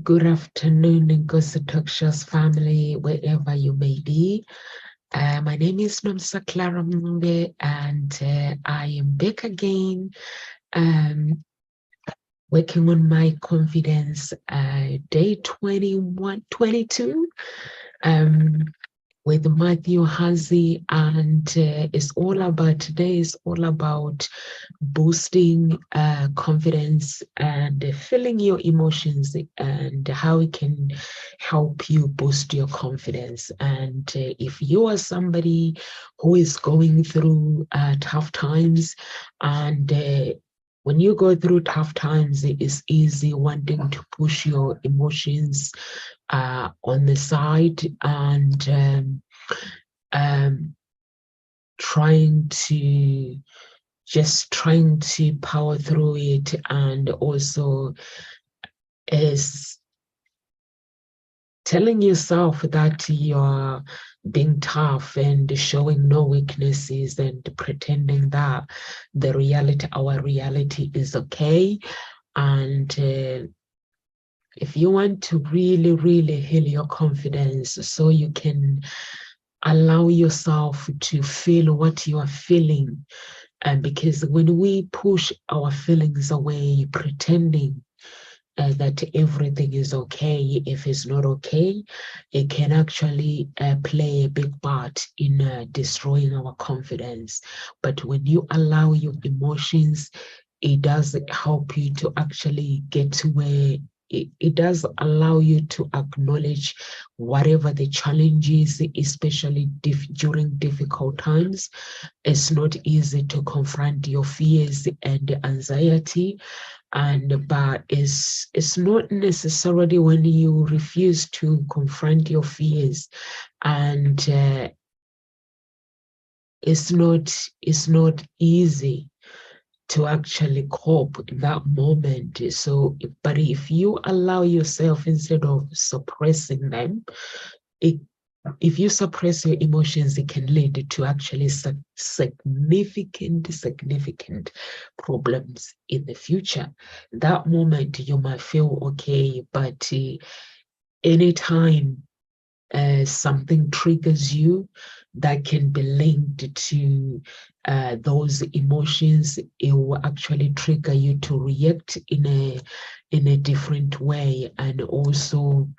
Good afternoon, Ngozi Talkshows family, wherever you may be. My name is Nomsa Clara Mumbe, and I am back again, working on my confidence, day 21, 22. With Matthew Hazi, and it's all about today is all about boosting confidence and feeling your emotions and how it can help you boost your confidence. And if you are somebody who is going through tough times, and when you go through tough times, it is easy wanting to push your emotions on the side and um, trying to power through it, and also is telling yourself that you're being tough and showing no weaknesses and pretending that our reality is okay. And if you want to really, really heal your confidence so you can allow yourself to feel what you are feeling, and because when we push our feelings away, pretending that everything is okay, if it's not okay, it can actually play a big part in destroying our confidence. But when you allow your emotions, it does help you to actually get to where it does allow you to acknowledge whatever the challenge is, especially during difficult times. It's not easy to confront your fears and anxiety, but it's not necessarily when you refuse to confront your fears, and it's not easy to actually cope in that moment. So, but if you allow yourself, instead of suppressing them, it, if you suppress your emotions, it can lead to actually significant problems in the future. That moment you might feel okay, but anytime something triggers you that can be linked to those emotions, it will actually trigger you to react in a different way, and also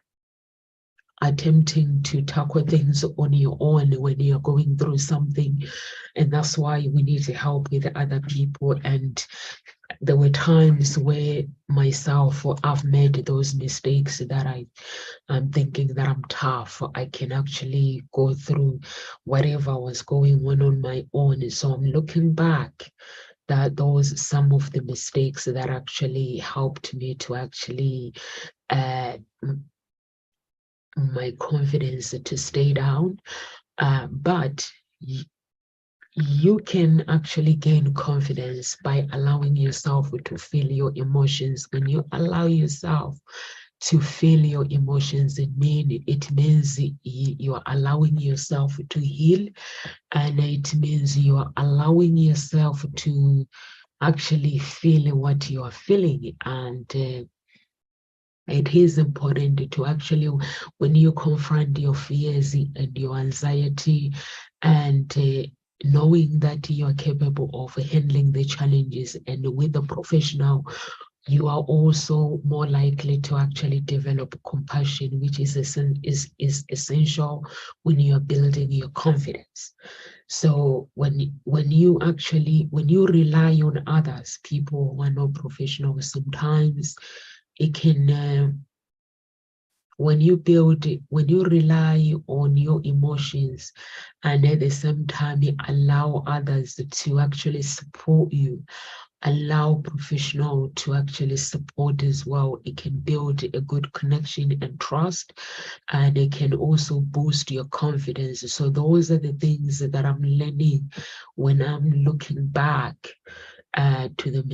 attempting to tackle things on your own when you're going through something. And that's why we need to help with other people. And there were times where myself, I've made those mistakes that I'm thinking that I'm tough. I can actually go through whatever was going on my own. So I'm looking back, that those some of the mistakes that actually helped me to actually uh, my confidence to stay down. But you can actually gain confidence by allowing yourself to feel your emotions. When you allow yourself to feel your emotions, it means you are allowing yourself to heal, and it means you are allowing yourself to actually feel what you are feeling. And it is important to actually, when you confront your fears and your anxiety, and knowing that you are capable of handling the challenges, and with a professional, you are also more likely to actually develop compassion, which is essential when you are building your confidence. So when you rely on others, people who are not professionals, sometimes it can when you rely on your emotions, and at the same time you allow others to actually support you, allow professional to actually support as well, it can build a good connection and trust, and it can also boost your confidence. So those are the things that I'm learning when I'm looking back to the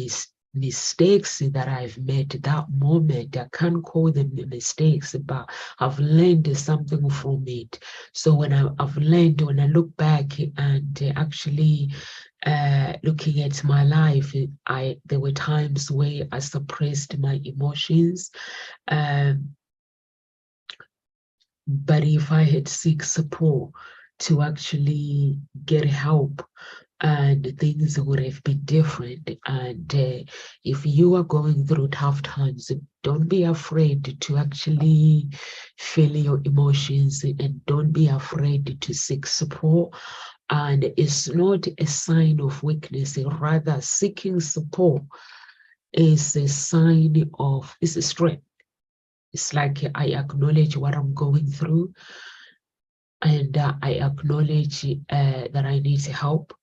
mistakes that I've made, that moment, I can't call them mistakes, but I've learned something from it. So when I've learned, when I look back and actually looking at my life, there were times where I suppressed my emotions. But if I had seek support to actually get help, and things would have been different. And if you are going through tough times, don't be afraid to actually feel your emotions, and don't be afraid to seek support. And it's not a sign of weakness, rather seeking support is a sign of, it's a strength. It's like I acknowledge what I'm going through, and I acknowledge that I need help.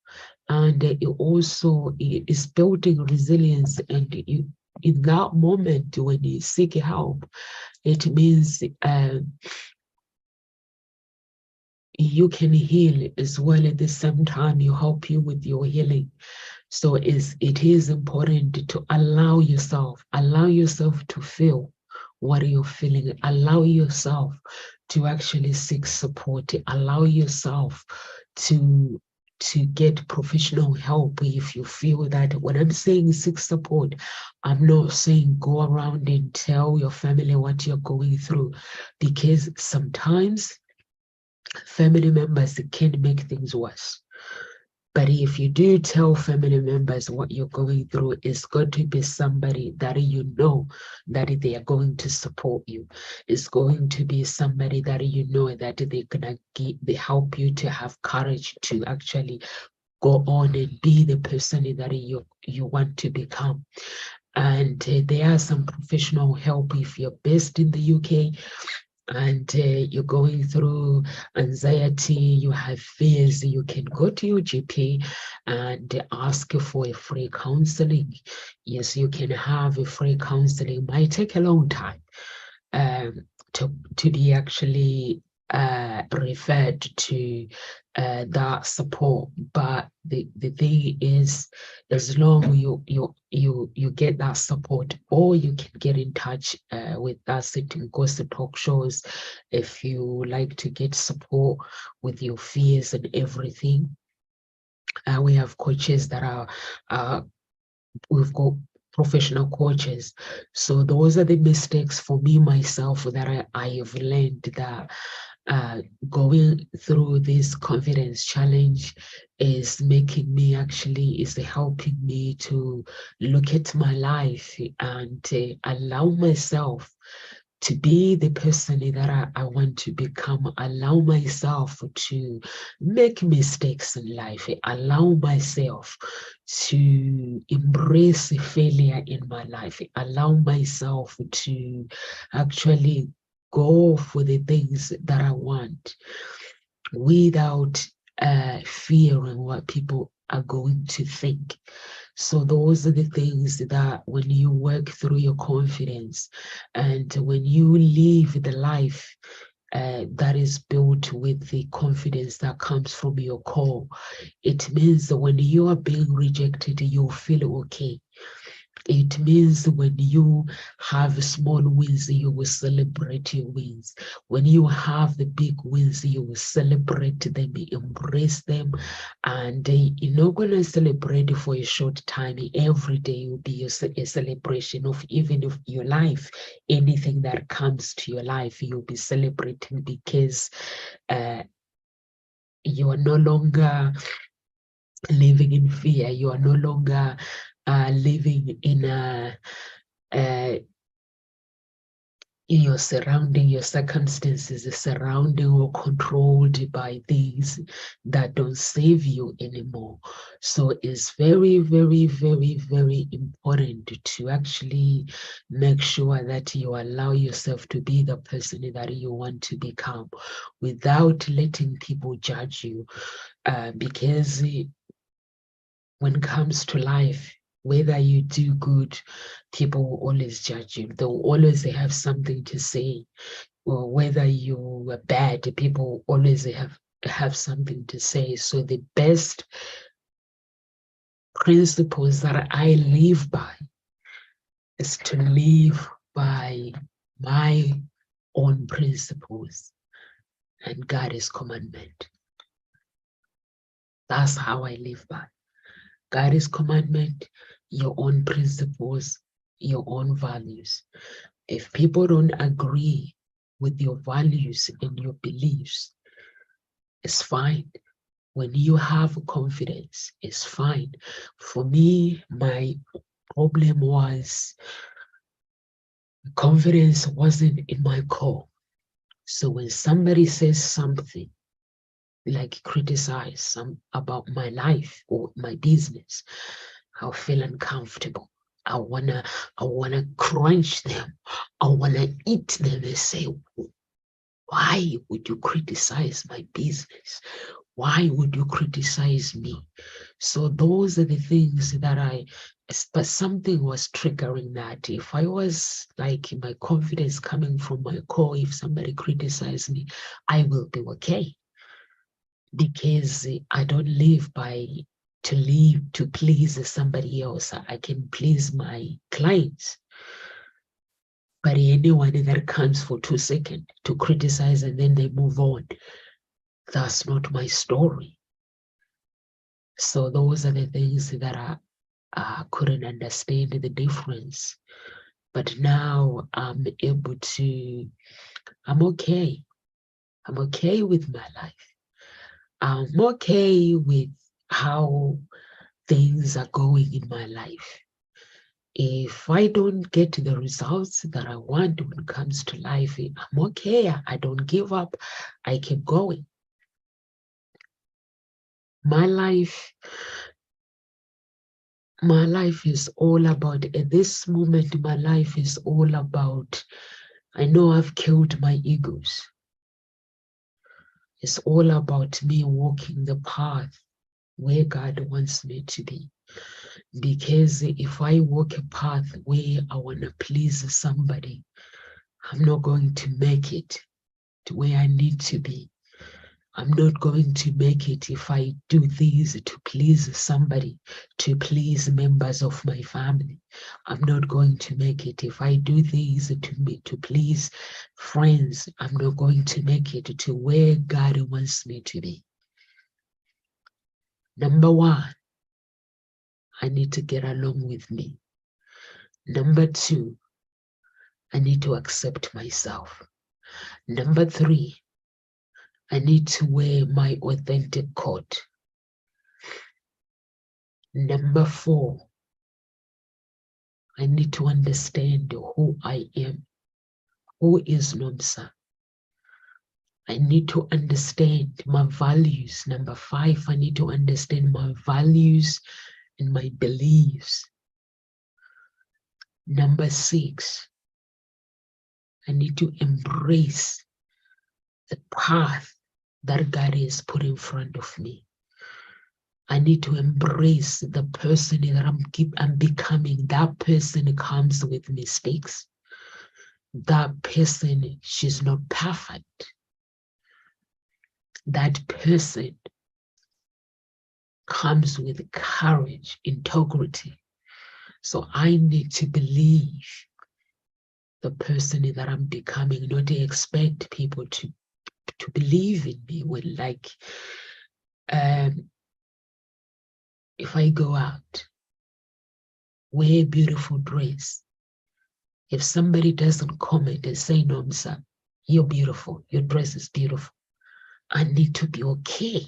And it also is building resilience. And in that moment, when you seek help, it means you can heal as well. At the same time, you help you with your healing. So it is important to allow yourself to feel what you're feeling. Allow yourself to actually seek support. Allow yourself to get professional help if you feel that. When I'm saying seek support, I'm not saying go around and tell your family what you're going through, because sometimes family members can make things worse. But if you do tell family members what you're going through, it's going to be somebody that you know that they are going to support you. It's going to be somebody that you know that they're gonna help you to have courage to actually go on and be the person that you want to become. And there are some professional help if you're based in the UK and you're going through anxiety, you have fears, you can go to your GP and ask for a free counseling. Yes, you can have a free counseling. It might take a long time um, to be actually referred to that support. But the thing is, as long you get that support, or you can get in touch with that certain gossip talk shows if you like to get support with your fears and everything. We have coaches that are we've got professional coaches. So those are the mistakes for me myself that I have learned, that going through this confidence challenge is making me actually, is helping me to look at my life and allow myself to be the person that I want to become. Allow myself to make mistakes in life. Allow myself to embrace failure in my life. Allow myself to actually go for the things that I want without fearing what people are going to think. So those are the things that when you work through your confidence and when you live the life that is built with the confidence that comes from your core, it means that when you are being rejected, you feel okay. It means when you have small wins, you will celebrate your wins. When you have the big wins, you will celebrate them, embrace them, and you're not going to celebrate for a short time. Every day will be a celebration of even of your life. Anything that comes to your life, you'll be celebrating because you are no longer living in fear. You are no longer living in your surrounding, your circumstances is surrounding or controlled by things that don't save you anymore. So it's very, very, very, very important to actually make sure that you allow yourself to be the person that you want to become without letting people judge you. Because when it comes to life, whether you do good, people will always judge you. They will always have something to say. Or whether you are bad, people always have something to say. So the best principles that I live by is to live by my own principles and God's commandment. That's how I live by. God's commandment, your own principles, your own values. If people don't agree with your values and your beliefs, it's fine. When you have confidence, it's fine. For me, my problem was confidence wasn't in my core. So when somebody says something, like criticize about my life or my business, I'll feel uncomfortable. I wanna crunch them. I wanna eat them and say, why would you criticize my business? Why would you criticize me? So those are the things that but something was triggering that. If I was like my confidence coming from my core, if somebody criticized me, I will be okay. Because I don't live by to please somebody else. I can please my clients. But anyone that comes for 2 seconds to criticize and then they move on, that's not my story. So those are the things that I couldn't understand the difference. But now I'm able to, I'm okay. I'm okay with my life. I'm okay with how things are going in my life. If I don't get the results that I want when it comes to life, I'm okay. I don't give up. I keep going. My life is all about, at this moment, my life is all about, I know I've killed my egos. It's all about me walking the path where God wants me to be. Because if I walk a path where I want to please somebody, I'm not going to make it to where I need to be. I'm not going to make it if I do these to please somebody, to please members of my family. I'm not going to make it if I do these to please friends. I'm not going to make it to where God wants me to be. Number one, I need to get along with me. Number two, I need to accept myself. Number three, I need to wear my authentic coat. Number four, I need to understand who I am. Who is Nomsa? I need to understand my values. Number five, I need to understand my values and my beliefs. Number six, I need to embrace the path that God has put in front of me. I need to embrace the person that I'm becoming. That person comes with mistakes. That person, she's not perfect. That person comes with courage, integrity. So I need to believe the person that I'm becoming, not to expect people to believe in me when, like, if I go out, wear a beautiful dress. If somebody doesn't comment and say, Nomsa, you're beautiful, your dress is beautiful, I need to be okay.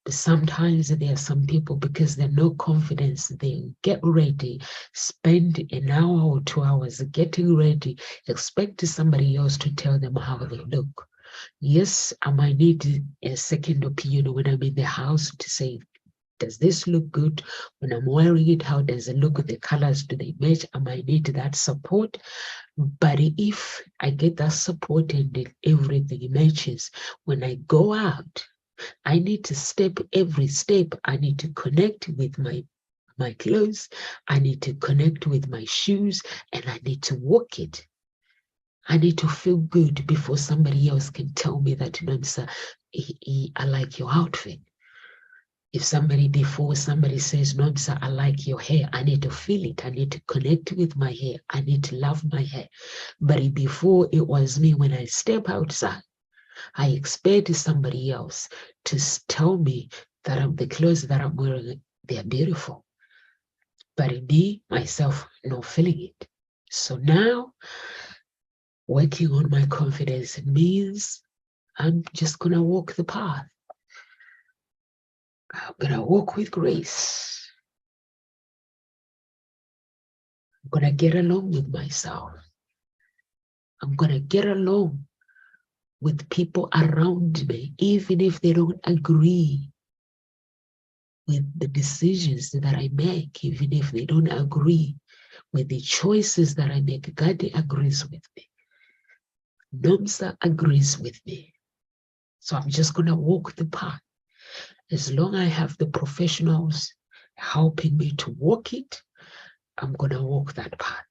But sometimes there are some people, because they're no confidence, they get ready, spend an hour or 2 hours getting ready, expect somebody else to tell them how they look. Yes, I might need a second opinion when I'm in the house to say, does this look good? When I'm wearing it, how does it look? The colors, do they match? I might need that support. But if I get that support and everything matches, when I go out, I need to every step. I need to connect with my clothes. I need to connect with my shoes, and I need to walk it. I need to feel good before somebody else can tell me that, Nomsa, I like your outfit. If before somebody says, Nomsa, I like your hair, I need to feel it. I need to connect with my hair. I need to love my hair. But before it was me, when I step outside, I expect somebody else to tell me that the clothes that I'm wearing, they're beautiful. But in me, myself, not feeling it. So now, working on my confidence means I'm just going to walk the path. I'm going to walk with grace. I'm going to get along with myself. I'm going to get along with people around me, even if they don't agree with the decisions that I make, even if they don't agree with the choices that I make. God agrees with me. Nomsa agrees with me. So I'm just going to walk the path. As long as I have the professionals helping me to walk it, I'm going to walk that path.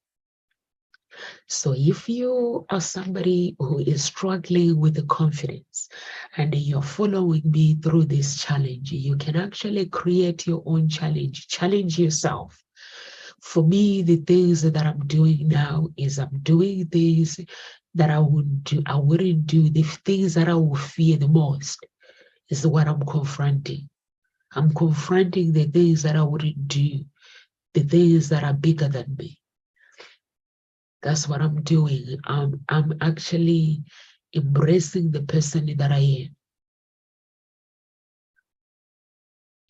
So if you are somebody who is struggling with the confidence and you're following me through this challenge, you can actually create your own challenge. Challenge yourself. For me, the things that I'm doing now is I'm doing things that I wouldn't do. The things that I will fear the most is what I'm confronting. I'm confronting the things that I wouldn't do, the things that are bigger than me. That's what I'm doing. I'm actually embracing the person that I am.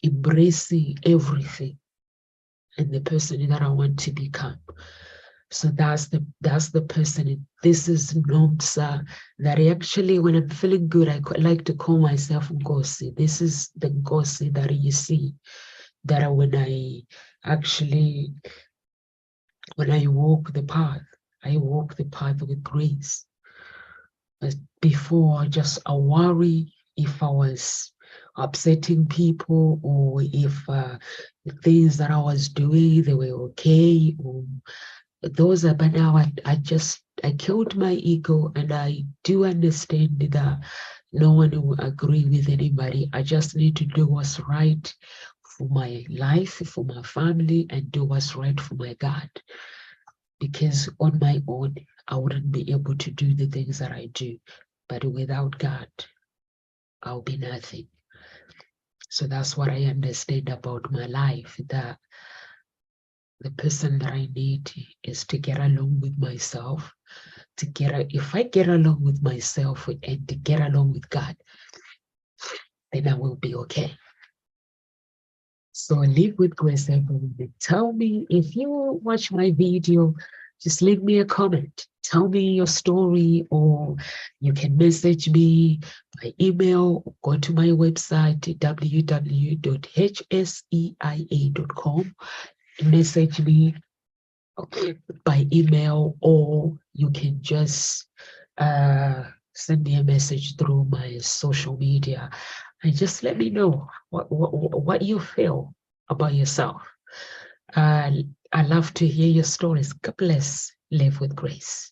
Embracing everything and the person that I want to become. So that's the person. This is Nomsa that actually, when I'm feeling good, I like to call myself Ngosi. This is the Ngosi that you see. That when I walk the path, I walk the path with grace. But before, just a worry if I was upsetting people or if the things that I was doing, they were okay. Or those are, but now I killed my ego, and I do understand that no one will agree with anybody. I just need to do what's right for my life, for my family, and do what's right for my God. Because on my own, I wouldn't be able to do the things that I do. But without God, I'll be nothing. So that's what I understand about my life, that the person that I need is to get along with myself, if I get along with myself and to get along with God, then I will be okay. So live with grace, everyone. Tell me if you watch my video, just leave me a comment. Tell me your story, or you can message me by email. Go to my website, www.hseia.com. Message me by email, or you can just send me a message through my social media, and just let me know what you feel about yourself. I love to hear your stories. God bless. Live with grace.